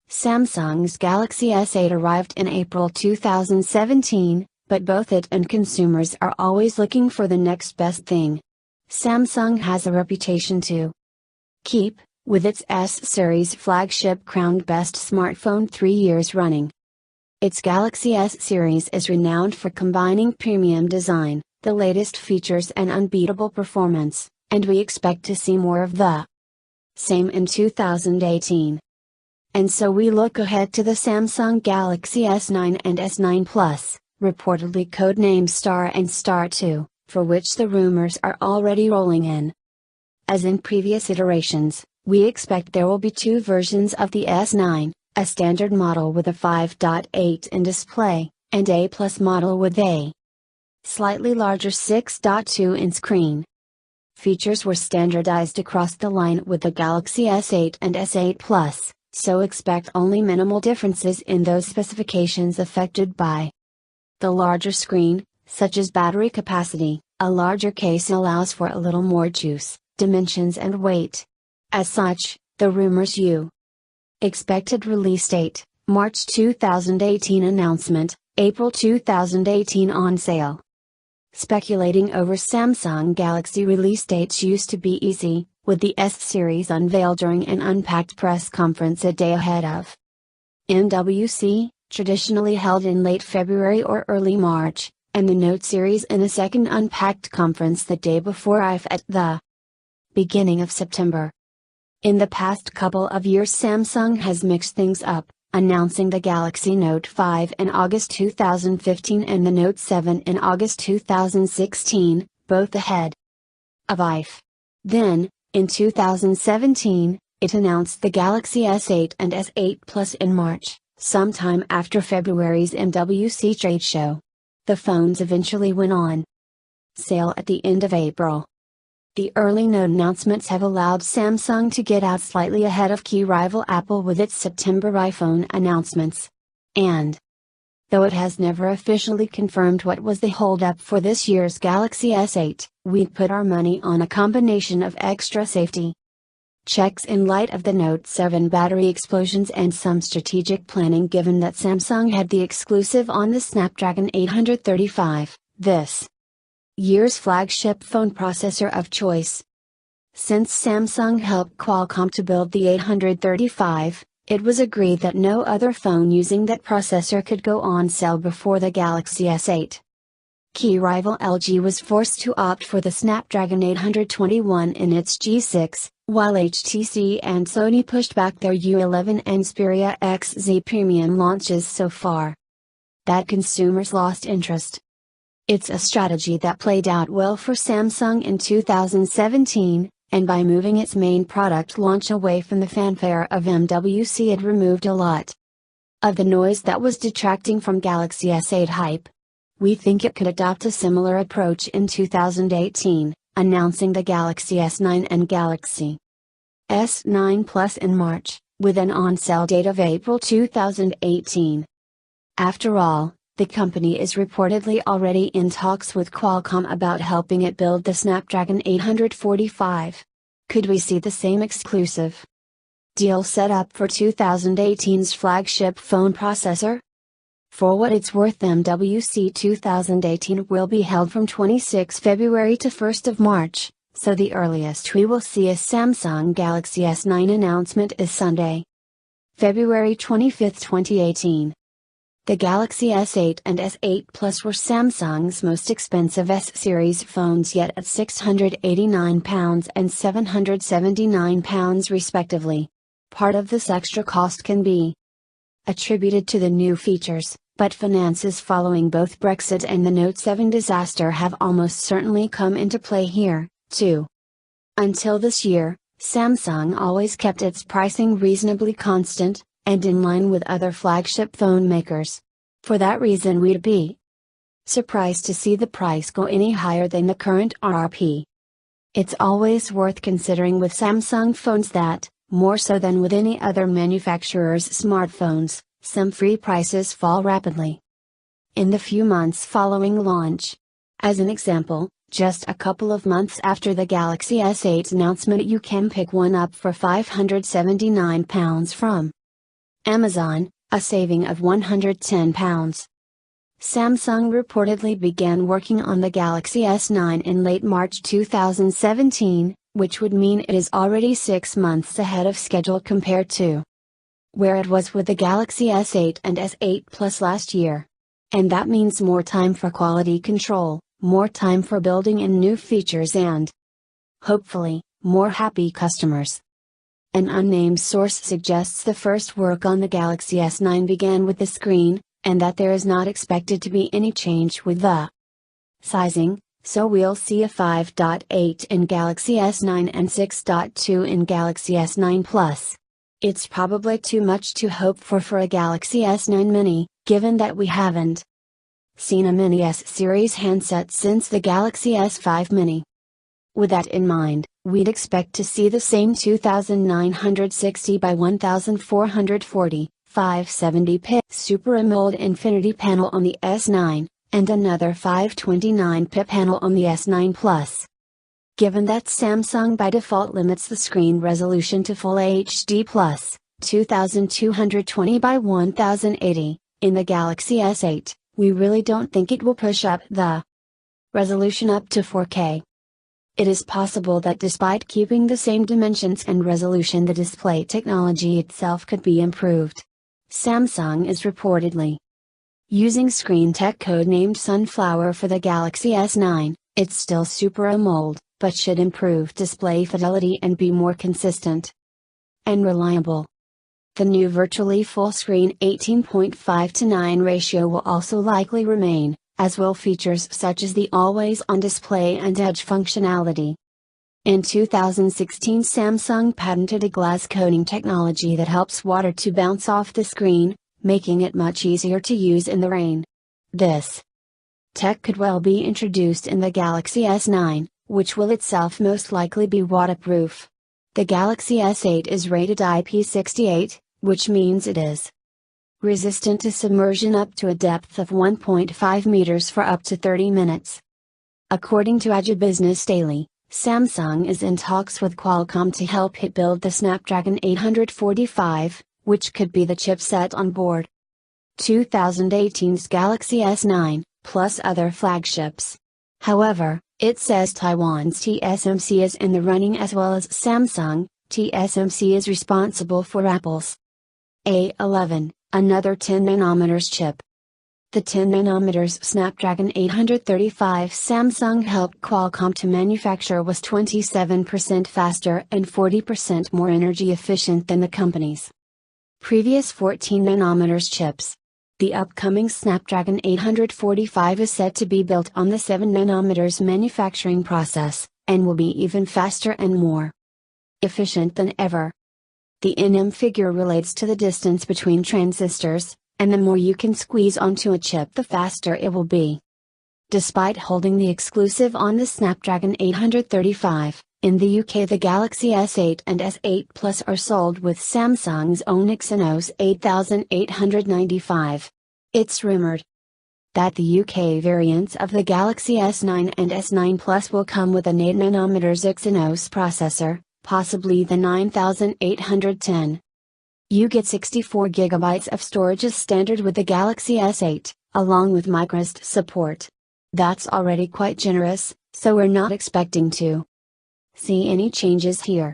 Samsung's Galaxy S8 arrived in April 2017, but both it and consumers are always looking for the next best thing. Samsung has a reputation to keep, with its S-series flagship crowned best smartphone 3 years running. Its Galaxy S series is renowned for combining premium design, the latest features and unbeatable performance, and we expect to see more of the same in 2018. And so we look ahead to the Samsung Galaxy S9 and S9 Plus, reportedly codenamed Star and Star 2, for which the rumors are already rolling in. As in previous iterations, we expect there will be two versions of the S9, a standard model with a 5.8 in display, and a Plus model with a slightly larger 6.2 in screen. Features were standardized across the line with the Galaxy S8 and S8 Plus, so expect only minimal differences in those specifications affected by the larger screen, such as battery capacity. A larger case allows for a little more juice, dimensions and weight. As such, the rumors you expected release date, March 2018 announcement, April 2018 on sale. Speculating over Samsung Galaxy release dates used to be easy, with the S series unveiled during an Unpacked press conference a day ahead of MWC, traditionally held in late February or early March, and the Note series in a second Unpacked conference the day before IF at the beginning of September. In the past couple of years Samsung has mixed things up, announcing the Galaxy Note 5 in August 2015 and the Note 7 in August 2016, both ahead of IF. Then, in 2017, it announced the Galaxy S8 and S8 Plus in March, sometime after February's MWC trade show. The phones eventually went on sale at the end of April. The early Note announcements have allowed Samsung to get out slightly ahead of key rival Apple with its September iPhone announcements. And though it has never officially confirmed what was the holdup for this year's Galaxy S8, we'd put our money on a combination of extra safety checks in light of the Note 7 battery explosions and some strategic planning given that Samsung had the exclusive on the Snapdragon 835, this year's flagship phone processor of choice. Since Samsung helped Qualcomm to build the 835, it was agreed that no other phone using that processor could go on sale before the Galaxy S8. Key rival LG was forced to opt for the Snapdragon 821 in its G6, while HTC and Sony pushed back their U11 and Xperia XZ premium launches so far that consumers lost interest. It's a strategy that played out well for Samsung in 2017, and by moving its main product launch away from the fanfare of MWC it removed a lot of the noise that was detracting from Galaxy S8 hype. We think it could adopt a similar approach in 2018, announcing the Galaxy S9 and Galaxy S9 Plus in March, with an on-sale date of April 2018. After all, the company is reportedly already in talks with Qualcomm about helping it build the Snapdragon 845. Could we see the same exclusive deal set up for 2018's flagship phone processor? For what it's worth, MWC 2018 will be held from 26 February to 1st of March, so the earliest we will see a Samsung Galaxy S9 announcement is Sunday, February 25, 2018. The Galaxy S8 and S8 Plus were Samsung's most expensive S-series phones yet at £689 and £779 respectively. Part of this extra cost can be attributed to the new features, but finances following both Brexit and the Note 7 disaster have almost certainly come into play here, too. Until this year, Samsung always kept its pricing reasonably constant, and in line with other flagship phone makers. For that reason we'd be surprised to see the price go any higher than the current RRP. It's always worth considering with Samsung phones that, more so than with any other manufacturer's smartphones, some free prices fall rapidly in the few months following launch. As an example, just a couple of months after the Galaxy S8's announcement you can pick one up for £579 from Amazon, a saving of £110. Samsung reportedly began working on the Galaxy S9 in late March 2017, which would mean it is already 6 months ahead of schedule compared to where it was with the Galaxy S8 and S8 Plus last year. And that means more time for quality control, more time for building in new features and, hopefully, more happy customers. An unnamed source suggests the first work on the Galaxy S9 began with the screen, and that there is not expected to be any change with the sizing, so we'll see a 5.8 in Galaxy S9 and 6.2 in Galaxy S9 Plus. It's probably too much to hope for a Galaxy S9 mini, given that we haven't seen a mini S series handset since the Galaxy S5 mini. With that in mind, we'd expect to see the same 2960 by 1440, 570p Super AMOLED Infinity panel on the S9, and another 529p panel on the S9 Plus. Given that Samsung by default limits the screen resolution to Full HD+, 2220 by 1080, in the Galaxy S8, we really don't think it will push up the resolution up to 4K. It is possible that despite keeping the same dimensions and resolution, the display technology itself could be improved. Samsung is reportedly using screen tech code-named Sunflower for the Galaxy S9. It's still Super AMOLED, but should improve display fidelity and be more consistent and reliable. The new virtually full-screen 18.5:9 ratio will also likely remain, as will features such as the always-on display and edge functionality. In 2016, Samsung patented a glass coating technology that helps water to bounce off the screen, making it much easier to use in the rain. This tech could well be introduced in the Galaxy S9, which will itself most likely be waterproof. The Galaxy S8 is rated IP68, which means it is resistant to submersion up to a depth of 1.5 meters for up to 30 minutes. According to Asia Business Daily, Samsung is in talks with Qualcomm to help it build the Snapdragon 845, which could be the chipset on board 2018's Galaxy S9, plus other flagships. However, it says Taiwan's TSMC is in the running as well as Samsung. TSMC is responsible for Apple's A11, another 10nm chip. The 10nm Snapdragon 835 Samsung helped Qualcomm to manufacture was 27% faster and 40% more energy efficient than the company's previous 14nm chips. The upcoming Snapdragon 845 is set to be built on the 7nm manufacturing process, and will be even faster and more efficient than ever. The nm figure relates to the distance between transistors, and the more you can squeeze onto a chip, the faster it will be. Despite holding the exclusive on the Snapdragon 835, in the UK the Galaxy S8 and S8 Plus are sold with Samsung's own Exynos 8895. It's rumored that the UK variants of the Galaxy S9 and S9 Plus will come with an 8nm Exynos processor, possibly the 9810. You get 64GB of storage as standard with the Galaxy S8, along with microSD support. That's already quite generous, so we're not expecting to see any changes here.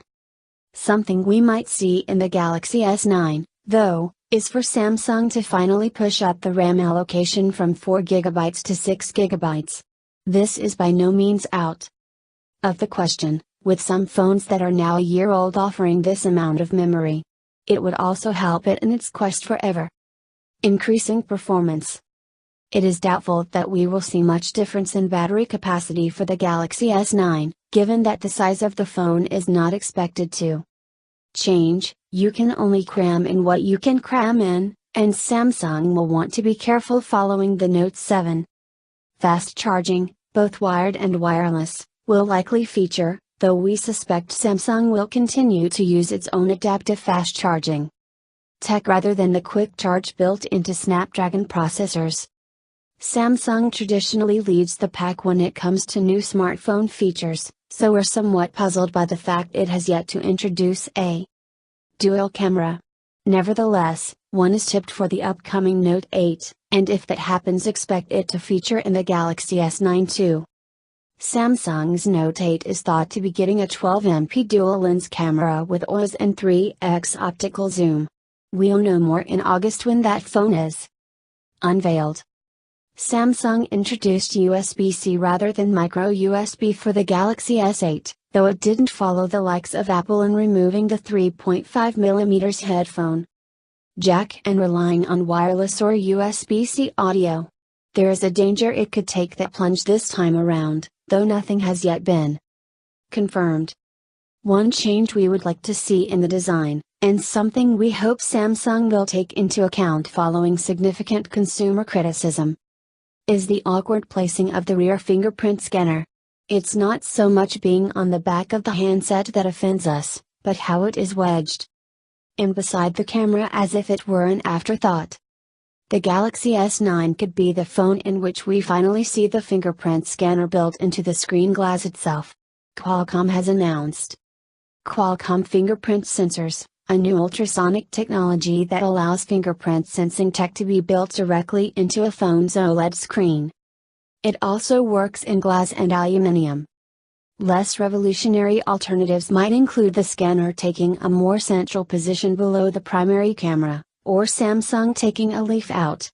Something we might see in the Galaxy S9, though, is for Samsung to finally push up the RAM allocation from 4GB to 6GB. This is by no means out of the question, with some phones that are now a year old offering this amount of memory. It would also help it in its quest for ever increasing performance. It is doubtful that we will see much difference in battery capacity for the Galaxy S9, given that the size of the phone is not expected to change. You can only cram in what you can cram in, and Samsung will want to be careful following the Note 7. Fast charging, both wired and wireless, will likely feature, though we suspect Samsung will continue to use its own adaptive fast charging tech rather than the quick charge built into Snapdragon processors. Samsung traditionally leads the pack when it comes to new smartphone features, so we're somewhat puzzled by the fact it has yet to introduce a dual camera. Nevertheless, One is tipped for the upcoming Note 8, and if that happens, expect it to feature in the Galaxy S9 too. Samsung's Note 8 is thought to be getting a 12MP dual-lens camera with OIS and 3x optical zoom. We'll know more in August when that phone is unveiled. Samsung introduced USB-C rather than micro USB for the Galaxy S8, though it didn't follow the likes of Apple in removing the 3.5mm headphone jack and relying on wireless or USB-C audio. There is a danger it could take that plunge this time around, though nothing has yet been confirmed. One change we would like to see in the design, and something we hope Samsung will take into account following significant consumer criticism, is the awkward placing of the rear fingerprint scanner. It's not so much being on the back of the handset that offends us, but how it is wedged in beside the camera as if it were an afterthought. The Galaxy S9 could be the phone in which we finally see the fingerprint scanner built into the screen glass itself. Qualcomm has announced Qualcomm fingerprint sensors, a new ultrasonic technology that allows fingerprint sensing tech to be built directly into a phone's OLED screen. It also works in glass and aluminium. Less revolutionary alternatives might include the scanner taking a more central position below the primary camera, or Samsung taking a leaf out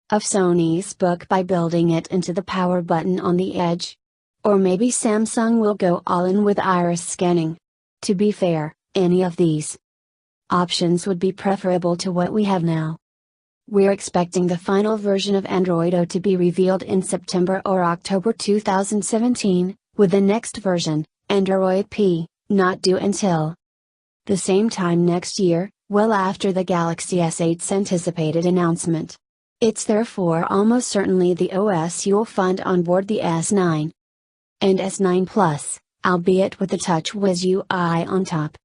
of Sony's book by building it into the power button on the edge. Or maybe Samsung will go all in with iris scanning. To be fair, any of these options would be preferable to what we have now. We're expecting the final version of Android O to be revealed in September or October 2017, with the next version, Android P, not due until the same time next year, well after the Galaxy S8's anticipated announcement. It's therefore almost certainly the OS you'll find on board the S9 and S9 Plus, albeit with the TouchWiz UI on top.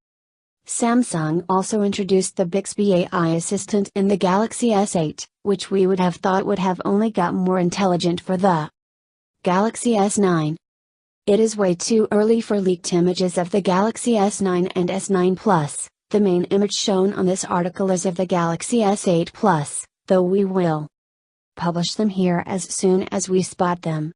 Samsung also introduced the Bixby AI assistant in the Galaxy S8, which we would have thought would have only got more intelligent for the Galaxy S9. It is way too early for leaked images of the Galaxy S9 and S9 Plus. The main image shown on this article is of the Galaxy S8 Plus, though we will publish them here as soon as we spot them.